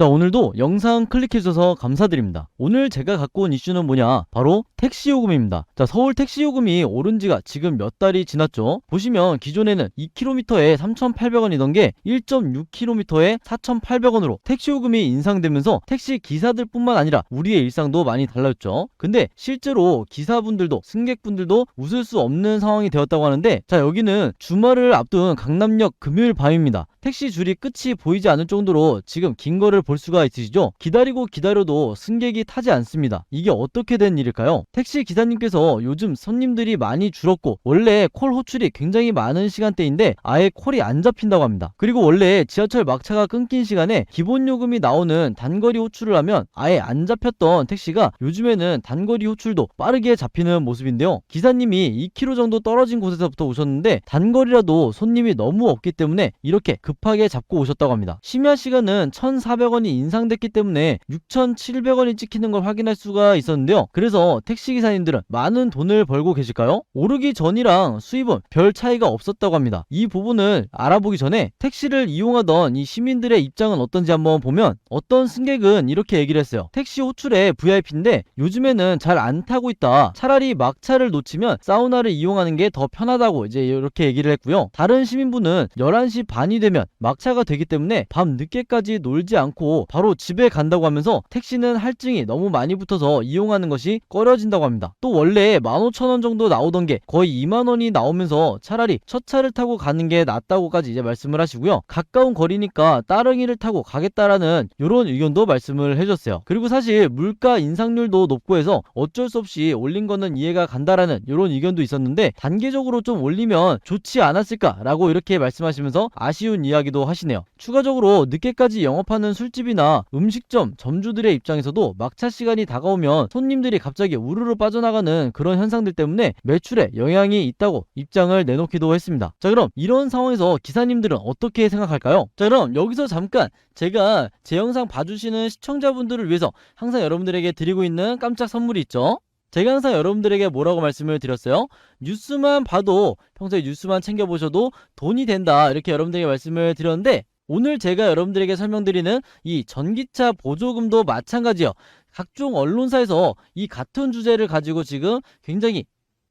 자, 오늘도 영상 클릭해주셔서 감사드립니다. 오늘 제가 갖고 온 이슈는 뭐냐? 바로 택시요금입니다. 자, 서울 택시요금이 오른 지가 지금 몇 달이 지났죠? 보시면 기존에는 2km에 3,800원이던 게 1.6km에 4,800원으로 택시요금이 인상되면서 택시 기사들 뿐만 아니라 우리의 일상도 많이 달라졌죠. 근데 실제로 기사분들도 승객분들도 웃을 수 없는 상황이 되었다고 하는데, 자, 여기는 주말을 앞둔 강남역 금요일 밤입니다. 택시 줄이 끝이 보이지 않을 정도로 지금 긴 거를 볼 수가 있으시죠? 기다리고 기다려도 승객이 타지 않습니다. 이게 어떻게 된 일일까요? 택시 기사님께서 요즘 손님들이 많이 줄었고 원래 콜 호출이 굉장히 많은 시간대인데 아예 콜이 안 잡힌다고 합니다. 그리고 원래 지하철 막차가 끊긴 시간에 기본 요금이 나오는 단거리 호출을 하면 아예 안 잡혔던 택시가 요즘에는 단거리 호출도 빠르게 잡히는 모습인데요. 기사님이 2km 정도 떨어진 곳에서부터 오셨는데 단거리라도 손님이 너무 없기 때문에 이렇게 급하게 잡고 오셨다고 합니다. 심야 시간은 1,400원이 인상됐기 때문에 6,700원이 찍히는 걸 확인할 수가 있었는데요. 그래서 택시기사님들은 많은 돈을 벌고 계실까요? 오르기 전이랑 수입은 별 차이가 없었다고 합니다. 이 부분을 알아보기 전에 택시를 이용하던 이 시민들의 입장은 어떤지 한번 보면, 어떤 승객은 이렇게 얘기를 했어요. 택시 호출에 VIP인데 요즘에는 잘 안 타고 있다. 차라리 막차를 놓치면 사우나를 이용하는 게 더 편하다고 이제 이렇게 얘기를 했고요. 다른 시민분은 11시 반이 되면 막차가 되기 때문에 밤 늦게까지 놀지 않고 바로 집에 간다고 하면서 택시는 할증이 너무 많이 붙어서 이용하는 것이 꺼려진다고 합니다. 또 원래 15,000원 정도 나오던 게 거의 20,000원이 나오면서 차라리 첫 차를 타고 가는 게 낫다고까지 이제 말씀을 하시고요. 가까운 거리니까 따릉이를 타고 가겠다라는 이런 의견도 말씀을 해줬어요. 그리고 사실 물가 인상률도 높고 해서 어쩔 수 없이 올린 거는 이해가 간다라는 이런 의견도 있었는데, 단계적으로 좀 올리면 좋지 않았을까라고 이렇게 말씀하시면서 아쉬운 이야기도 하시네요. 추가적으로 늦게까지 영업하는 술집이나 음식점 점주들의 입장에서도 막차 시간이 다가오면 손님들이 갑자기 우르르 빠져나가는 그런 현상들 때문에 매출에 영향이 있다고 입장을 내놓기도 했습니다. 자, 그럼 이런 상황에서 기사님들은 어떻게 생각할까요? 자, 그럼 여기서 잠깐 제가 제 영상 봐주시는 시청자분들을 위해서 항상 여러분들에게 드리고 있는 깜짝 선물이 있죠. 제가 항상 여러분들에게 뭐라고 말씀을 드렸어요? 뉴스만 봐도, 평소에 뉴스만 챙겨보셔도 돈이 된다, 이렇게 여러분들에게 말씀을 드렸는데, 오늘 제가 여러분들에게 설명드리는 이 전기차 보조금도 마찬가지예요. 각종 언론사에서 이 같은 주제를 가지고 지금 굉장히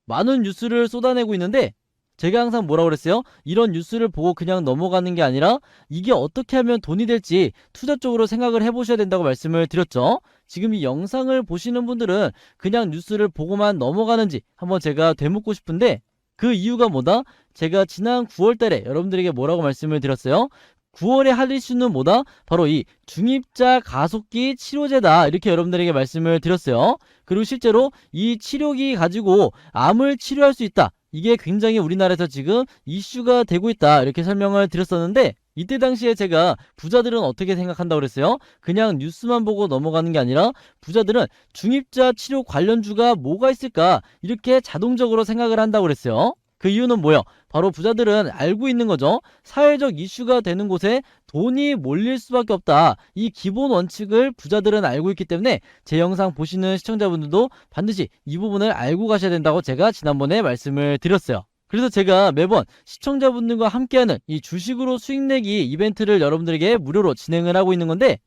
많은 뉴스를 쏟아내고 있는데, 제가 항상 뭐라고 그랬어요? 이런 뉴스를 보고 그냥 넘어가는 게 아니라 이게 어떻게 하면 돈이 될지 투자 쪽으로 생각을 해보셔야 된다고 말씀을 드렸죠. 지금 이 영상을 보시는 분들은 그냥 뉴스를 보고만 넘어가는지 한번 제가 되묻고 싶은데, 그 이유가 뭐다? 제가 지난 9월 달에 여러분들에게 뭐라고 말씀을 드렸어요? 9월에 할 이슈는 뭐다? 바로 이 중입자 가속기 치료제다, 이렇게 여러분들에게 말씀을 드렸어요. 그리고 실제로 이 치료기 가지고 암을 치료할 수 있다, 이게 굉장히 우리나라에서 지금 이슈가 되고 있다, 이렇게 설명을 드렸었는데, 이때 당시에 제가 부자들은 어떻게 생각한다고 그랬어요? 그냥 뉴스만 보고 넘어가는 게 아니라 부자들은 중입자 치료 관련주가 뭐가 있을까, 이렇게 자동적으로 생각을 한다고 그랬어요. 그 이유는 뭐예요? 바로 부자들은 알고 있는 거죠. 사회적 이슈가 되는 곳에 돈이 몰릴 수밖에 없다, 이 기본 원칙을 부자들은 알고 있기 때문에 제 영상 보시는 시청자분들도 반드시 이 부분을 알고 가셔야 된다고 제가 지난번에 말씀을 드렸어요. 그래서 제가 매번 시청자분들과 함께하는 이 주식으로 수익 내기 이벤트를 여러분들에게 무료로 진행을 하고 있는 건데,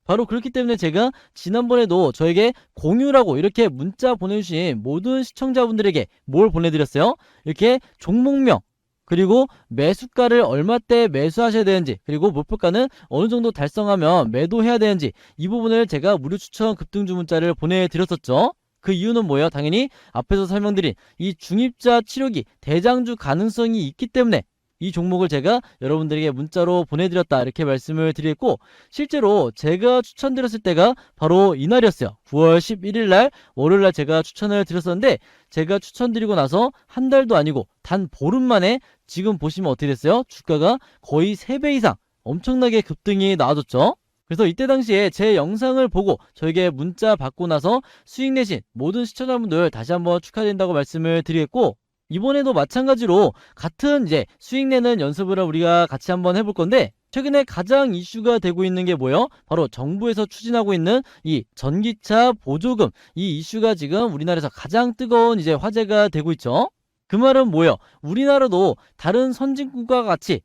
바로 그렇기 때문에 제가 지난번에도 저에게 공유라고 이렇게 문자 보내주신 모든 시청자분들에게 뭘 보내드렸어요? 이렇게 종목명, 그리고 매수가를 얼마 때 매수하셔야 되는지, 그리고 목표가는 어느 정도 달성하면 매도해야 되는지, 이 부분을 제가 무료 추천 급등주 문자를 보내드렸었죠. 그 이유는 뭐예요? 당연히 앞에서 설명드린 이 중입자 치료기 대장주 가능성이 있기 때문에 이 종목을 제가 여러분들에게 문자로 보내드렸다, 이렇게 말씀을 드렸고, 실제로 제가 추천드렸을 때가 바로 이날이었어요. 9월 11일날 월요일날 제가 추천을 드렸었는데, 제가 추천드리고 나서 한 달도 아니고 단 보름 만에 지금 보시면 어떻게 됐어요? 주가가 거의 3배 이상 엄청나게 급등이 나와줬죠. 그래서 이때 당시에 제 영상을 보고 저에게 문자 받고 나서 수익 내신 모든 시청자분들 다시 한번 축하드린다고 말씀을 드리겠고, 이번에도 마찬가지로 같은 이제 수익 내는 연습을 우리가 같이 한번 해볼 건데, 최근에 가장 이슈가 되고 있는 게 뭐예요? 바로 정부에서 추진하고 있는 이 전기차 보조금, 이 이슈가 지금 우리나라에서 가장 뜨거운 이제 화제가 되고 있죠. 그 말은 뭐예요? 우리나라도 다른 선진국과 같이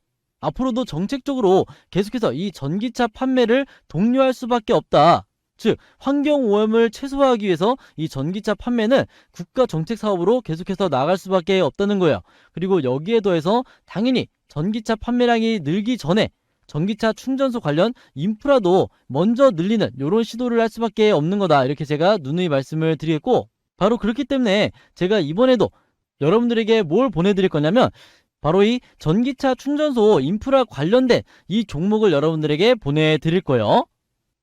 앞으로도 정책적으로 계속해서 이 전기차 판매를 독려할 수밖에 없다. 즉 환경오염을 최소화하기 위해서 이 전기차 판매는 국가 정책 사업으로 계속해서 나갈 수밖에 없다는 거예요. 그리고 여기에 더해서 당연히 전기차 판매량이 늘기 전에 전기차 충전소 관련 인프라도 먼저 늘리는 이런 시도를 할 수밖에 없는 거다. 이렇게 제가 누누이 말씀을 드리겠고, 바로 그렇기 때문에 제가 이번에도 여러분들에게 뭘 보내드릴 거냐면 바로 이 전기차 충전소 인프라 관련된 이 종목을 여러분들에게 보내드릴 거예요.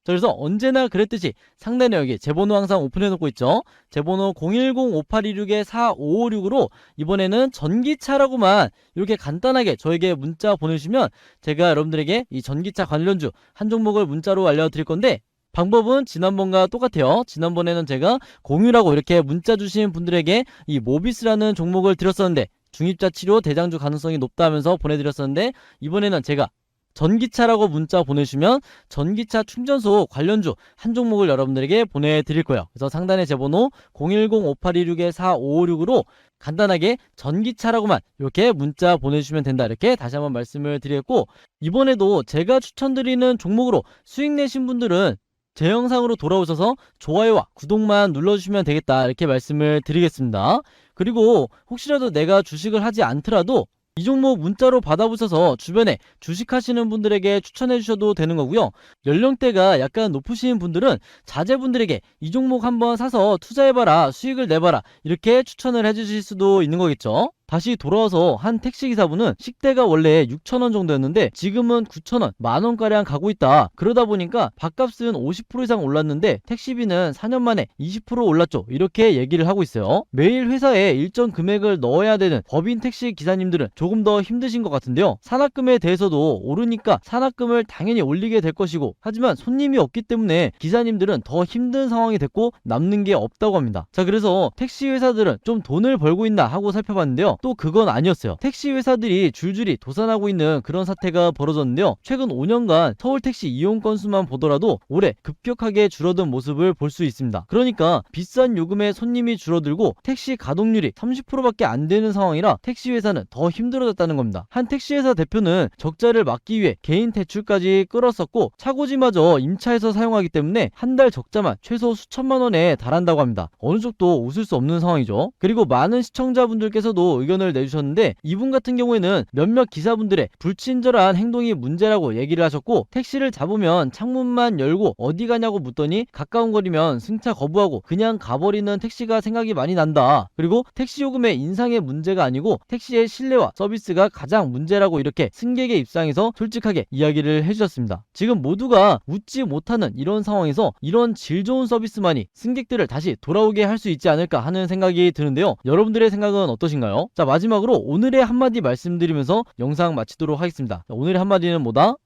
자, 그래서 언제나 그랬듯이 상단에 여기 제 번호 항상 오픈해 놓고 있죠. 제 번호 010-5826-4556으로 이번에는 전기차라고만 이렇게 간단하게 저에게 문자 보내주시면 제가 여러분들에게 이 전기차 관련주 한 종목을 문자로 알려드릴 건데, 방법은 지난번과 똑같아요. 지난번에는 제가 공유라고 이렇게 문자 주신 분들에게 이 모비스라는 종목을 드렸었는데 중입자 치료 대장주 가능성이 높다 하면서 보내드렸었는데, 이번에는 제가 전기차라고 문자 보내주시면 전기차 충전소 관련주 한 종목을 여러분들에게 보내드릴 거예요. 그래서 상단에 제 번호 010-5826-4556으로 간단하게 전기차라고만 이렇게 문자 보내주시면 된다. 이렇게 다시 한번 말씀을 드리겠고, 이번에도 제가 추천드리는 종목으로 수익 내신 분들은 제 영상으로 돌아오셔서 좋아요와 구독만 눌러주시면 되겠다. 이렇게 말씀을 드리겠습니다. 그리고 혹시라도 내가 주식을 하지 않더라도 이 종목 문자로 받아보셔서 주변에 주식하시는 분들에게 추천해 주셔도 되는 거고요. 연령대가 약간 높으신 분들은 자제분들에게 이 종목 한번 사서 투자해봐라, 수익을 내봐라, 이렇게 추천을 해주실 수도 있는 거겠죠. 다시 돌아와서 한 택시기사분은 식대가 원래 6,000원 정도였는데 지금은 9,000원, 만원가량 가고 있다. 그러다 보니까 밥값은 50% 이상 올랐는데 택시비는 4년 만에 20% 올랐죠. 이렇게 얘기를 하고 있어요. 매일 회사에 일정 금액을 넣어야 되는 법인 택시 기사님들은 조금 더 힘드신 것 같은데요. 산악금에 대해서도 오르니까 산악금을 당연히 올리게 될 것이고, 하지만 손님이 없기 때문에 기사님들은 더 힘든 상황이 됐고 남는 게 없다고 합니다. 자, 그래서 택시 회사들은 좀 돈을 벌고 있나 하고 살펴봤는데요. 또 그건 아니었어요. 택시 회사들이 줄줄이 도산하고 있는 그런 사태가 벌어졌는데요. 최근 5년간 서울 택시 이용 건수만 보더라도 올해 급격하게 줄어든 모습을 볼 수 있습니다. 그러니까 비싼 요금에 손님이 줄어들고 택시 가동률이 30%밖에 안 되는 상황이라 택시 회사는 더 힘들어졌다는 겁니다. 한 택시 회사 대표는 적자를 막기 위해 개인 대출까지 끌었었고 차고지마저 임차해서 사용하기 때문에 한 달 적자만 최소 수천만 원에 달한다고 합니다. 어느 쪽도 웃을 수 없는 상황이죠. 그리고 많은 시청자분들께서도 의견을 내주셨는데, 이분 같은 경우에는 몇몇 기사분들의 불친절한 행동이 문제라고 얘기를 하셨고, 택시를 잡으면 창문만 열고 어디 가냐고 묻더니 가까운 거리면 승차 거부하고 그냥 가버리는 택시가 생각이 많이 난다. 그리고 택시 요금의 인상의 문제가 아니고 택시의 신뢰와 서비스가 가장 문제라고 이렇게 승객의 입장에서 솔직하게 이야기를 해주셨습니다. 지금 모두가 웃지 못하는 이런 상황에서 이런 질 좋은 서비스만이 승객들을 다시 돌아오게 할 수 있지 않을까 하는 생각이 드는데요. 여러분들의 생각은 어떠신가요? 자, 마지막으로 오늘의 한마디 말씀드리면서 영상 마치도록 하겠습니다. 자, 오늘의 한마디는 뭐다?